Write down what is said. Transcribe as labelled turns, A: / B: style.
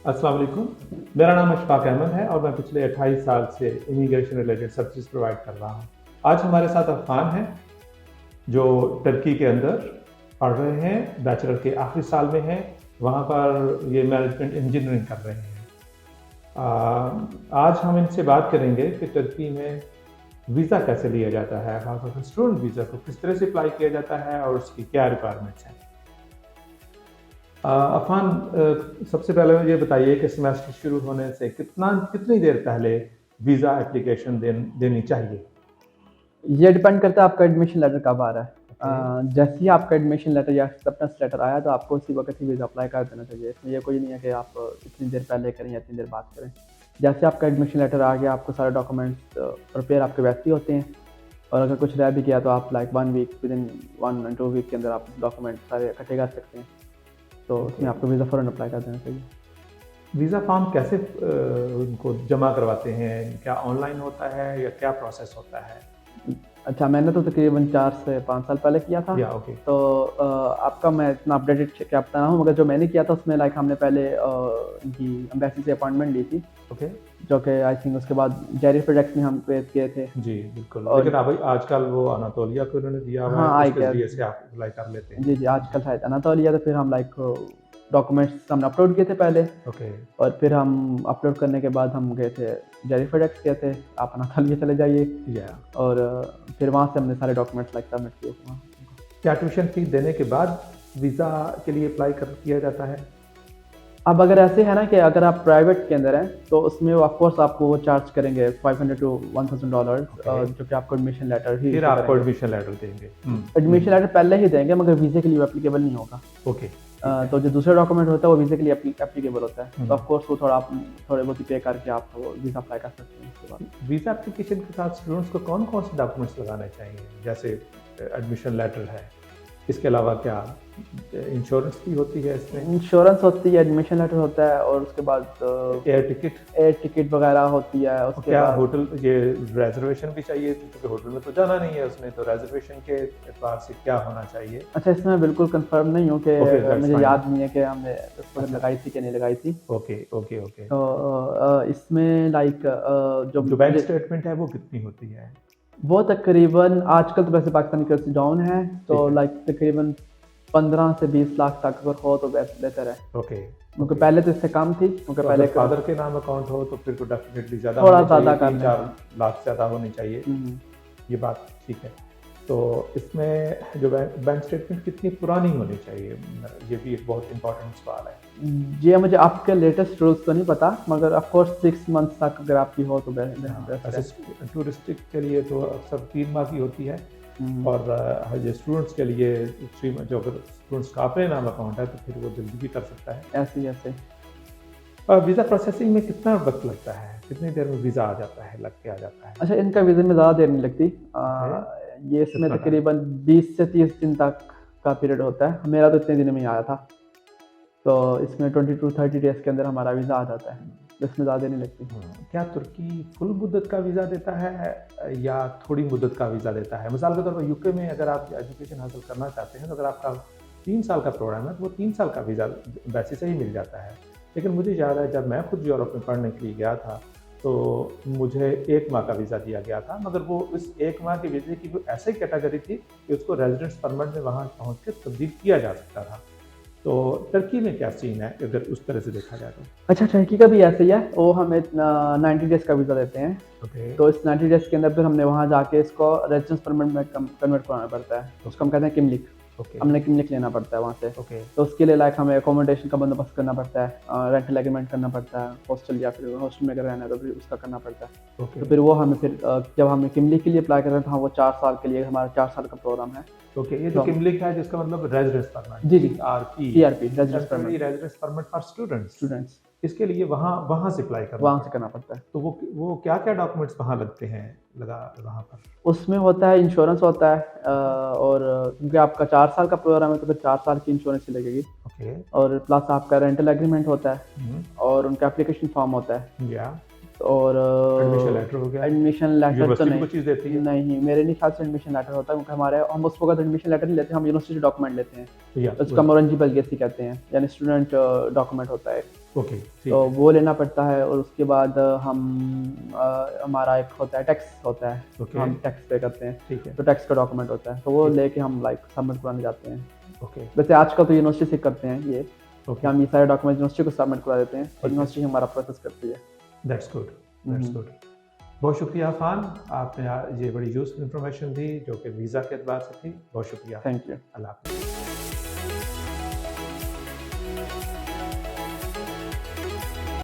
A: अस्सलाम वालेकुम। मेरा नाम अशफाक अहमद है और मैं पिछले 28 साल से इमिग्रेशन रिलेटेड सर्विसेज प्रोवाइड कर रहा हूँ। आज हमारे साथ अफ़ान हैं, जो टर्की के अंदर पढ़ रहे हैं, बैचलर के आखिरी साल में हैं। वहाँ पर ये मैनेजमेंट इंजीनियरिंग कर रहे हैं। आज हम इनसे बात करेंगे कि टर्की में वीज़ा कैसे लिया जाता है, खासतौर पर स्टूडेंट वीज़ा को किस तरह से अप्लाई किया जाता है और उसकी क्या रिक्वायरमेंट्स हैं। अफ़ान, सबसे पहले ये बताइए कि सेमेस्टर शुरू होने से कितनी देर पहले वीज़ा एप्लीकेशन देनी चाहिए?
B: ये डिपेंड करता है आपका एडमिशन लेटर कब आ रहा है।
A: ओके।
B: जैसे ही आपका एडमिशन लेटर या एक्सेप्टेंस लेटर आया तो आपको उसी वक्त ही वीज़ा अप्लाई कर देना चाहिए। इसमें ये कोई नहीं है कि आप इतनी देर पहले करें या इतनी देर बाद करें। जैसे आपका एडमिशन लेटर आ गया, आपको सारे डॉक्यूमेंट्स प्रिपेयर आपके वैसे ही होते हैं, और अगर कुछ रह भी गया तो आप like 1 week, within 1 and 2 week के अंदर आप डॉक्यूमेंट सारे इकट्ठे कर सकते हैं। तो उसमें आपको वीज़ा फ़ौरन अप्लाई कर देना चाहिए।
A: वीज़ा फॉर्म कैसे उनको जमा करवाते हैं? क्या ऑनलाइन होता है या क्या प्रोसेस होता है?
B: अच्छा, मैंने तो तकरीबन 4 से 5 साल पहले किया था।
A: या ओके।
B: तो आपका मैं इतना अपडेटेड क्या बता रहा हूँ, मगर जो मैंने किया था उसमें लाइक हमने पहले इनकी एम्बेसी से अपॉइंटमेंट ली थी,
A: ओके।
B: जो कि आई थिंक उसके बाद जेरी प्रोजेक्ट्स में हम पे किए थे।
A: जी, बिल्कुल।
B: और
A: लेकिन अभी आजकल वो अनातोलिया को उन्होंने दिया हुआ
B: हाँ,
A: है,
B: आई
A: उसके
B: गेस।
A: ज़रिए से आप अप्लाई कर लेते हैं।
B: जी, जी, आजकल शायद अनातोलिया, तो फिर हम लाइक डॉक्यूमेंट्स हमने अपलोड किए थे पहले,
A: ओके।
B: और फिर हम अपलोड करने के बाद हम गए थे जेरी प्रोजेक्ट्स गए थे, आप अनातोलिया चले जाइए।
A: या
B: और फिर वहाँ से हमने सारे डॉक्यूमेंट्स लाइक सबमिट किए थे वहाँ।
A: क्या ट्यूशन फ़ी देने के बाद वीज़ा के लिए अप्लाई किया जाता है?
B: अब अगर ऐसे है ना कि अगर आप प्राइवेट के अंदर हैं तो उसमें ऑफ कोर्स आपको वो चार्ज करेंगे $500 to $1000,
A: ओके।
B: जो कि आपको एडमिशन लेटर ही
A: फिर
B: इशू
A: आपको
B: करेंगे।
A: एडमिशन लेटर देंगे।
B: एडमिशन लेटर पहले ही देंगे, मगर वीज़े के लिए एप्लीकेबल नहीं होगा।
A: ओके, ठीक है।
B: तो जो दूसरा डॉक्यूमेंट होता है वो वीज़े के लिए एप्लीकेबल होता है। तो
A: हम्म।
B: ऑफ कोर्स वो थोड़ा आप थोड़े बहुत ही पे करके आप वीज़ा अप्लाई कर सकते हैं उसके बाद।
A: वीज़ा एप्लीकेशन के साथ स्टूडेंट्स को कौन-कौन से डॉक्यूमेंट्स लगाने चाहिए? जैसे एडमिशन लेटर है, इसके अलावा क्या इंश्योरेंस भी होती है इसमें?
B: इंश्योरेंस होती है, एडमिशन लेटर होता है, और उसके बाद
A: एयर टिकट?
B: एयर टिकट वगैरह होती है।
A: और
B: उसके
A: क्या
B: बाद
A: होटल ये रिजर्वेशन भी चाहिए? क्योंकि होटल में तो जाना नहीं है उसमें, तो रिजर्वेशन के एतबार से क्या होना चाहिए?
B: अच्छा, इसमें मैं बिल्कुल कंफर्म नहीं हूँ कि
A: ओके, दैट्स
B: मुझे
A: फाइन।
B: याद नहीं है कि हमने उसको
A: अच्छा।
B: लगाई थी कि नहीं लगाई थी।
A: Okay, okay, okay.
B: तो इसमें लाइक जो
A: जो बैंक
B: मुझे
A: स्टेटमेंट है वो कितनी होती है?
B: वो तकरीबन आजकल तो वैसे पाकिस्तानी करेंसी डाउन है, तो
A: ठीक है।
B: लाइक तकरीबन 15 से 20 लाख तक अगर हो तो बेहतर है,
A: ओके,
B: क्योंकि
A: ओके।
B: पहले तो इससे कम थी, क्योंकि
A: तो
B: पहले
A: अगर फादर के नाम अकाउंट हो तो फिर तो डेफिनेटली ज़्यादा
B: थोड़ा
A: होनी
B: ज़्यादा
A: चाहिए,
B: कर लें।
A: 3-4 लाख ज़्यादा होनी चाहिए।
B: हम्म।
A: ये बात ठीक है। तो इसमें जो बैंक स्टेटमेंट कितनी पुरानी होनी चाहिए? ये भी एक बहुत इम्पोर्टेंट सवाल है।
B: जी, मुझे आपके लेटेस्ट रूल्स तो नहीं पता, मगर ऑफ कोर्स 6 मंथ्स तक अगर आपकी हो तो बेस्ट है।
A: ऐसे टूरिस्टिक के लिए तो अक्सर 3 माह की होती है,
B: हम्म।
A: और ये स्टूडेंट्स के लिए 3 मंथ, जो अगर स्टूडेंट्स का अपने नाम अकाउंट है तो फिर वो जल्दी भी कर सकता है।
B: ऐसे ऐसे
A: वीज़ा प्रोसेसिंग में कितना वक्त लगता है? कितनी देर में वीज़ा आ जाता है, लग के आ जाता है?
B: अच्छा, इनका वीज़ा में ज़्यादा देर नहीं लगती। ये इसमें
A: कितना टाइम?
B: तकरीबन 20 से 30 दिन तक का पीरियड होता है। मेरा तो इतने दिनों में ही आया था। तो इसमें 20 टू 30 डेज़ के अंदर हमारा वीज़ा आ जाता है। इसमें ज़्यादा नहीं लगती।
A: क्या तुर्की फुल मुद्दत का वीज़ा देता है या थोड़ी मुद्दत का वीज़ा देता है? मिसाल के तौर पर यूके में अगर आप एजुकेशन हासिल करना चाहते हैं, तो अगर आपका 3 साल का प्रोग्राम है तो वो 3 साल का वीज़ा वैसे से ही मिल जाता है। लेकिन मुझे याद है जब मैं खुद यूरोप में पढ़ने के लिए गया था, तो मुझे 1 माह का वीज़ा दिया गया था, मगर वो इस 1 माह के वीज़े की वो ऐसी कैटेगरी थी कि उसको रेजिडेंस परमिट में वहाँ पहुँच के तब्दील किया जा सकता था। तो टर्की में क्या सीन है अगर उस तरह से देखा जाए तो?
B: अच्छा, टर्की का भी ऐसे ही है। वो हमें 90 डेज़ का वीज़ा देते हैं।
A: ओके,
B: तो इस 90 डेज़ के अंदर फिर हमने वहाँ जाके इसको रेजिडेंस परमिट में कन्वर्ट कराना पड़ता है। उसको हम कहते हैं किमलिक।
A: ओके,
B: हमने किमलिक लेना पड़ता है वहाँ से।
A: ओके,
B: तो उसके लिए लाइक हमें अकोमोडेशन का बंदोबस्त करना पड़ता है, रेंटल एग्रीमेंट करना पड़ता है, हॉस्टल या फिर हॉस्टल में अगर रहना है तो फिर उसका करना पड़ता है।
A: ओके,
B: तो फिर वो हमें फिर जब हमें किमलिक के लिए अप्लाई कर रहे हैं तो हाँ, वो 4 साल के लिए हमारा 4 साल का प्रोग्राम है।
A: ओके। ये जो
B: तो
A: किमलिक है जिसका मतलब रेजिडेंस परमिट,
B: जी, जी।
A: TRP,
B: TRP residence
A: temporary
B: permit
A: residence permit for students,
B: students,
A: इसके लिए वहाँ वहाँ से अप्लाई करना
B: वहाँ से
A: पड़ता
B: करना
A: है।
B: पड़ता है।
A: तो वो क्या-क्या डॉक्यूमेंट्स वहाँ लगते हैं लगा वहाँ पर?
B: उसमें होता है इंश्योरेंस होता है, और क्योंकि आपका 4 साल का प्रोग्राम है तो फिर 4 साल की इंश्योरेंस ही लगेगी।
A: ओके।
B: और प्लस आपका रेंटल एग्रीमेंट होता है,
A: हुँ,
B: और उनका एप्लीकेशन फॉर्म होता है।
A: या
B: और
A: एडमिशन लेटर हो गया।
B: एडमिशन लेटर तो
A: यूनिवर्सिटी भी
B: नहीं,
A: कुछ चीज़ देती है?
B: नहीं मेरे नहीं ख्याल से एडमिशन लेटर होता है, क्योंकि हमारे हम उस वक्त एडमिशन लेटर नहीं लेते, हम यूनिवर्सिटी डॉक्यूमेंट लेते हैं।
A: या
B: उसका मोरंजी बलगेसी कहते हैं, यानी स्टूडेंट डॉक्यूमेंट होता है।
A: ओके, ठीक
B: तो
A: है।
B: वो लेना पड़ता है और उसके बाद हमारा एक होता है टैक्स होता है,
A: ओके,
B: हम टैक्स पे करते हैं,
A: ठीक है।
B: तो टैक्स का डॉक्यूमेंट होता है, तो वो
A: ठीक।
B: लेके हम लाइक सबमिट कराने जाते हैं।
A: ओके,
B: वैसे आजकल तो यूनिवर्सिटी से करते हैं ये, कि
A: ओके,
B: हम ये सारे डॉक्यूमेंट यूनिवर्सिटी को सबमिट करा देते हैं और
A: है।
B: यूनिवर्सिटी हमारा प्रोसेस करती है।
A: That's good, that's
B: hmm,
A: good. बहुत शुक्रिया अफ़ान, आपने ये बड़ी यूज़फुल इन्फॉर्मेशन दी जो कि वीज़ा के एतबार से थी। बहुत शुक्रिया।
B: Thank you.
A: अल्लाह हाफ़िज़।